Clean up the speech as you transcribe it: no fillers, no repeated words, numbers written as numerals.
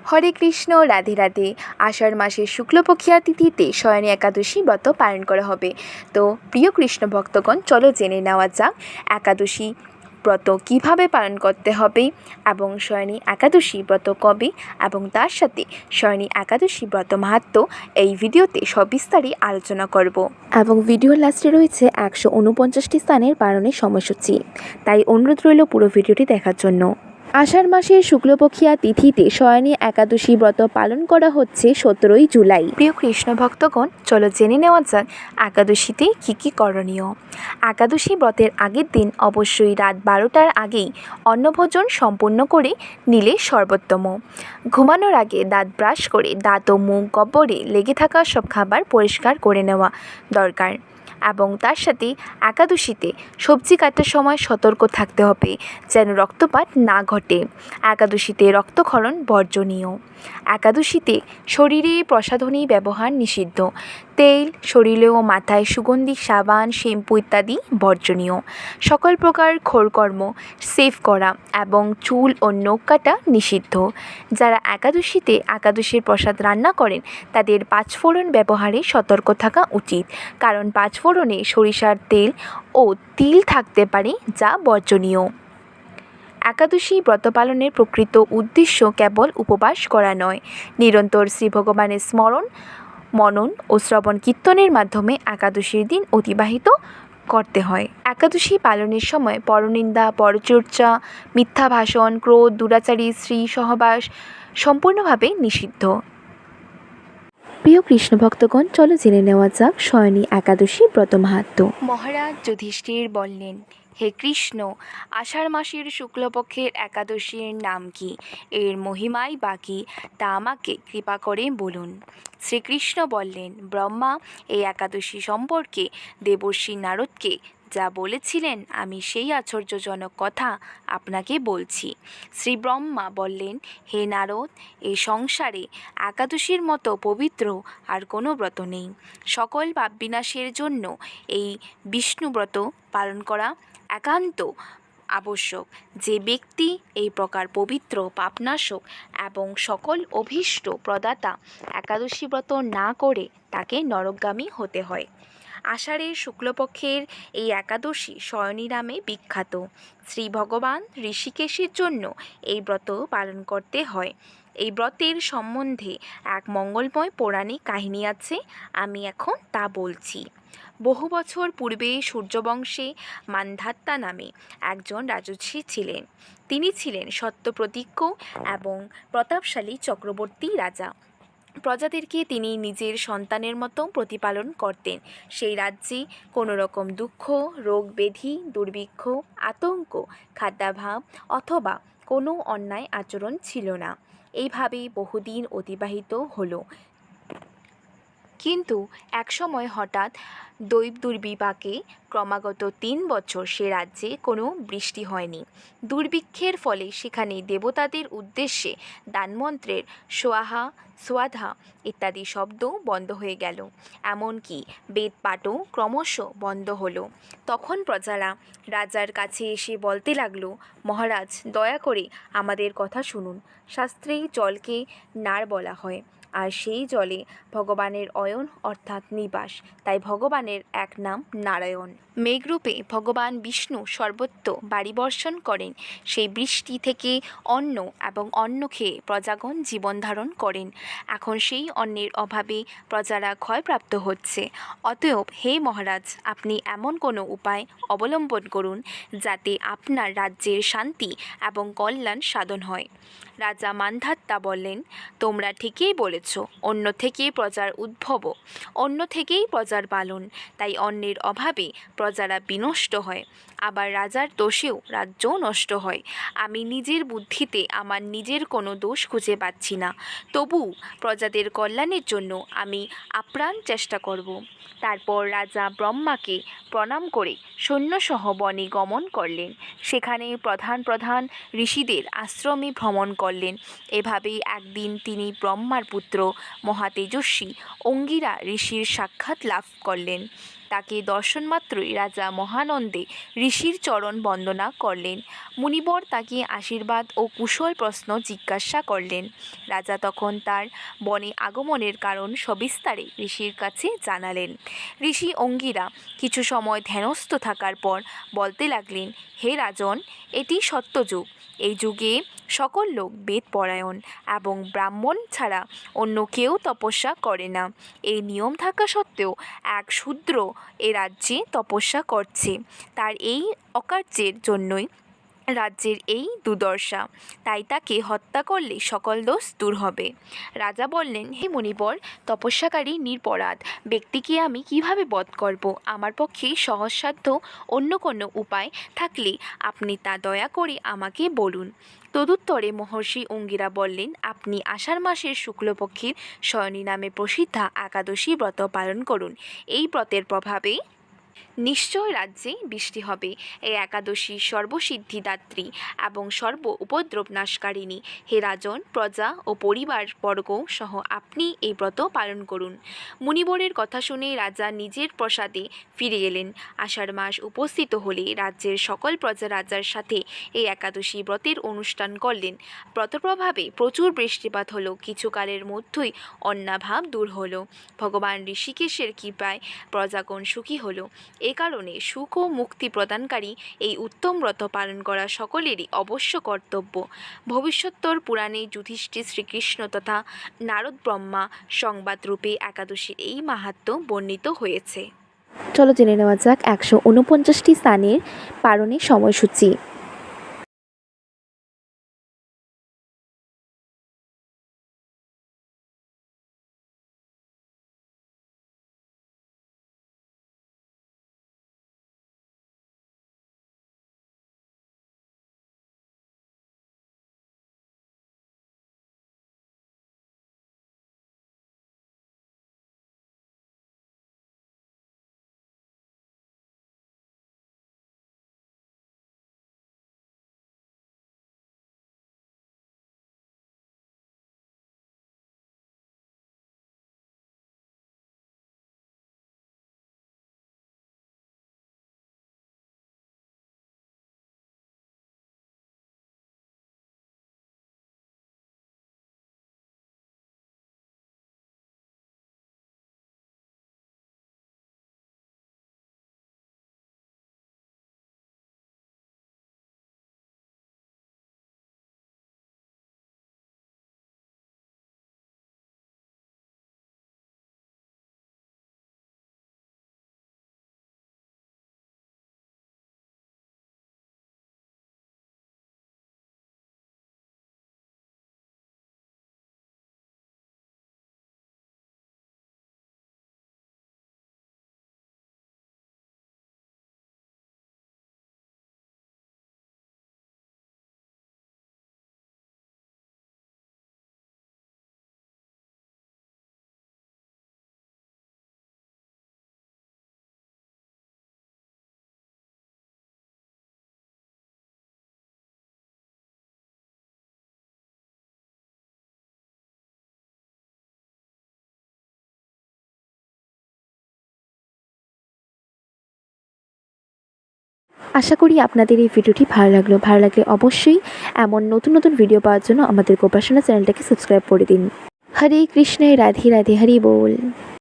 হরে কৃষ্ণ, রাধে রাধে। আষাঢ় মাসের শুক্লপক্ষিয়া তিথিতে শয়নী একাদশী ব্রত পালন করা হবে। তো প্রিয় কৃষ্ণ ভক্তগণ, চলো জেনে নেওয়া যাক একাদশী ব্রত কিভাবে পালন করতে হবে এবং শয়নী একাদশী ব্রত কবে এবং তার সাথে শয়নী একাদশী ব্রত মাহাত্ম্য এই ভিডিওতে সবিস্তারে আলোচনা করব। এবং ভিডিওর লাস্টে রয়েছে 149টি স্থানের পালনের সময়সূচি, তাই অনুরোধ রইল পুরো ভিডিওটি দেখার জন্য। আষাঢ় মাসের শুক্লপক্ষিয়া তিথিতে শয়নী একাদশী ব্রত পালন করা হচ্ছে 17ই জুলাই। প্রিয় কৃষ্ণ ভক্তগণ, চলো জেনে নেওয়া যাক একাদশীতে কী কী করণীয়। একাদশী ব্রতের আগের দিন অবশ্যই রাত 12টার আগেই অন্নভোজন সম্পূর্ণ করে নিলে সর্বোত্তম। ঘুমানোর আগে দাঁত ব্রাশ করে দাঁত ও মুখ গহ্বরে লেগে থাকা সব খাবার পরিষ্কার করে নেওয়া দরকার এবং তার সাথে একাদশীতে সবজি কাটার সময় সতর্ক থাকতে হবে যেন রক্তপাত না ঘটে। একাদশীতে রক্তক্ষরণ বর্জনীয়। একাদশীতে শরীরে প্রসাধনী ব্যবহার নিষিদ্ধ। তেল, শরীরে ও মাথায় সুগন্ধি সাবান, শ্যাম্পু ইত্যাদি বর্জনীয়। সকল প্রকার ঘোরকর্ম সেভ করা এবং চুল ও নখ কাটা নিষিদ্ধ। যারা একাদশীতে একাদশীর প্রসাদ রান্না করেন তাদের পাঁচফোড়ন ব্যবহারে সতর্ক থাকা উচিত, কারণ পাঁচফোড়নে সরিষার তেল ও তিল থাকতে পারে, যা বর্জনীয়। একাদশী ব্রত পালনের প্রকৃত উদ্দেশ্য কেবল উপবাস করা নয়, নিরন্তর শ্রী ভগবানের স্মরণ, মনন ও শ্রবণ কীর্তনের মাধ্যমে একাদশীর দিন অতিবাহিত করতে হয়। একাদশী পালনের সময় পরনিন্দা, পরচর্চা, মিথ্যা ভাষণ, ক্রোধ, দুরাচারী স্ত্রী সহবাস সম্পূর্ণভাবে নিষিদ্ধ। প্রিয় কৃষ্ণ ভক্তগণ, চলো জেনে নেওয়া যাক শয়নী একাদশী ব্রত মাহাত্ম্য। মহারাজ যুধিষ্ঠির বললেন, হে কৃষ্ণ, আষাঢ় মাসের শুক্লপক্ষের একাদশীর নাম কি, এর মহিমাই বা কী, তা আমাকে কৃপা করে বলুন। শ্রীকৃষ্ণ বললেন, ব্রহ্মা এই একাদশী সম্পর্কে দেবর্ষি নারদকে যা বলেছিলেন আমি সেই আশ্চর্যজনক কথা আপনাকে বলছি। শ্রী ব্রহ্মা বললেন, হে নারদ, এই সংসারে একাদশীর মতো পবিত্র আর কোনো ব্রত নেই। সকল পাপ বিনাশের জন্য এই বিষ্ণুব্রত পালন করা একান্ত আবশ্যক। যে ব্যক্তি এই প্রকার পবিত্র, পাপনাশক এবং সকল অভীষ্ট প্রদাতা একাদশী ব্রত না করে তাকে নরকগামী হতে হয়। আষাঢ়ের শুক্লপক্ষের এই একাদশী শয়নী নামে বিখ্যাত। শ্রী ভগবান ঋষিকেশের জন্য এই ব্রত পালন করতে হয়। এই ব্রতের সম্বন্ধে এক মঙ্গলময় পৌরাণিক কাহিনী আছে, আমি এখন তা বলছি। বহু বছর পূর্বে সূর্যবংশে মান্ধাত্তা নামে একজন রাজর্ষি ছিলেন। তিনি ছিলেন সত্যপ্রতিজ্ঞ এবং প্রতাপশালী চক্রবর্তী রাজা। প্রজাদেরকে তিনি নিজের সন্তানের মতো প্রতিপালন করতেন। সেই রাজ্যে কোনো রকম দুঃখ, রোগ ব্যাধি, দুর্ভিক্ষ, আতঙ্ক, খাদ্যাভাব অথবা কোনো অন্যায় আচরণ ছিল না। এইভাবেই বহুদিন অতিবাহিত হলো। কিন্তু একসময় হঠাৎ দৈব দুর্বিপাকে ক্রমাগত 3 বছর সে রাজ্যে কোনো বৃষ্টি হয়নি। দুর্ভিক্ষের ফলে সেখানে দেবতাদের উদ্দেশ্যে দানমন্ত্রের সোয়াহা, সোয়াধা ইত্যাদি শব্দ বন্ধ হয়ে গেল। এমনকি বেদপাঠও ক্রমশ বন্ধ হলো। তখন প্রজারা রাজার কাছে এসে বলতে লাগলো, মহারাজ, দয়া করে আমাদের কথা শুনুন। শাস্ত্রে জলকে নার বলা হয়, আর সেই জলে ভগবানের অয়ন অর্থাৎ নিবাস, তাই ভগবানের এক নাম নারায়ণ। মেঘরূপে ভগবান বিষ্ণু সর্বত্র বাড়ি বর্ষণ করেন। সেই বৃষ্টি থেকে অন্ন এবং অন্ন খেয়ে প্রজাগণ জীবন ধারণ করেন। এখন সেই অন্নের অভাবে প্রজারা ক্ষয়প্রাপ্ত হচ্ছে। অতএব হে মহারাজ, আপনি এমন কোনো উপায় অবলম্বন করুন যাতে আপনার রাজ্যের শান্তি এবং কল্যাণ সাধন হয়। রাজা মান্ধাত্তা বললেন, তোমরা ঠিকই বলেছ, অন্ন থেকে প্রজার উদ্ভব, অন্ন থেকেই প্রজার পালন, তাই অন্নের অভাবে প্রজারা বিনষ্ট হয়, আবার রাজার দোষেও রাজ্য নষ্ট হয়। আমি নিজের বুদ্ধিতে আমার নিজের কোনো দোষ খুঁজে পাচ্ছি না, তবু প্রজাদের কল্যাণের জন্য আমি আপ্রাণ চেষ্টা করব। তারপর রাজা ব্রহ্মাকে প্রণাম করে সৈন্যসহ বনে গমন করলেন। সেখানে প্রধান প্রধান ঋষিদের আশ্রমে ভ্রমণ করলেন। এভাবেই একদিন তিনি ব্রহ্মার পুত্র মহাতেজস্বী অঙ্গিরা ঋষির সাক্ষাৎ লাভ করলেন। তাকে দর্শন মাত্রই রাজা মহানন্দে ঋষির চরণ বন্দনা করলেন। মুনিবর তাকে আশীর্বাদ ও কুশল প্রশ্ন জিজ্ঞাসা করলেন। রাজা তখন তার বনে আগমনের কারণ সবিস্তারে ঋষির কাছে জানালেন। ঋষি অঙ্গিরা কিছু সময় ধ্যানস্থ থাকার পর বলতে লাগলেন, হে রাজন, এটি সত্যযুগ। এই যুগে সকল লোক বেদ পরায়ণ এবং ব্রাহ্মণ ছাড়া অন্য কেউ তপস্যা করে না। এই নিয়ম থাকা সত্ত্বেও এক শূদ্র এ রাজ্যে তপস্যা করছে। তার এই অকার্যের জন্যই রাজ্যের এই দুর্দশা। তাই তাকে হত্যা করলে সকল দোষ দূর হবে। রাজা বললেন, হে মুনিবর, তপস্যাকারী নিরপরাধ ব্যক্তিকে আমি কিভাবে বধ করব? আমার পক্ষে সহজসাধ্য অন্য কোনো উপায় থাকলে আপনি তা দয়া করে আমাকে বলুন। তদুত্তরে মহর্ষি অঙ্গিরা বললেন, আপনি আষাঢ় মাসের শুক্লপক্ষের শয়নী নামে প্রসিদ্ধা একাদশী ব্রত পালন করুন। এই ব্রতের প্রভাবে নিশ্চয় রাজ্যে বৃষ্টি হবে। এই একাদশী সর্বসিদ্ধিদাত্রী এবং সর্ব উপদ্রব নাশকারিণী। হে রাজন, প্রজা ও পরিবারবর্গ সহ আপনি এই ব্রত পালন করুন। মুনিবরের কথা শুনে রাজা নিজের প্রাসাদে ফিরে এলেন। আষাঢ় মাস উপস্থিত হলে রাজ্যের সকল প্রজা রাজার সাথে এই একাদশী ব্রতের অনুষ্ঠান করলেন। ব্রতপ্রভাবে প্রচুর বৃষ্টিপাত হলো। কিছুকালের মধ্যেই অন্নাভাব দূর হলো। ভগবান ঋষিকেশের কৃপায় প্রজাগণ সুখী হলো। এ কারণে সুখ ও মুক্তি প্রদানকারী এই উত্তম ব্রত পালন করা সকলেরই অবশ্য কর্তব্য। ভবিষ্যোত্তর পুরাণে যুধিষ্ঠির শ্রীকৃষ্ণ তথা নারদ ব্রহ্মা সংবাদরূপে একাদশীর এই মাহাত্ম্য বর্ণিত হয়েছে। চলো জেনে নেওয়া যাক 149টি স্থানের পালনের সময়সূচি। আশা করি আপনাদের এই ভিডিওটি ভালো লাগলে অবশ্যই এমন নতুন নতুন ভিডিও পাওয়ার জন্য আমাদের গোপাসনা চ্যানেলটাকে সাবস্ক্রাইব করে দিন। হরে কৃষ্ণ, রাধে রাধে, হরি বল।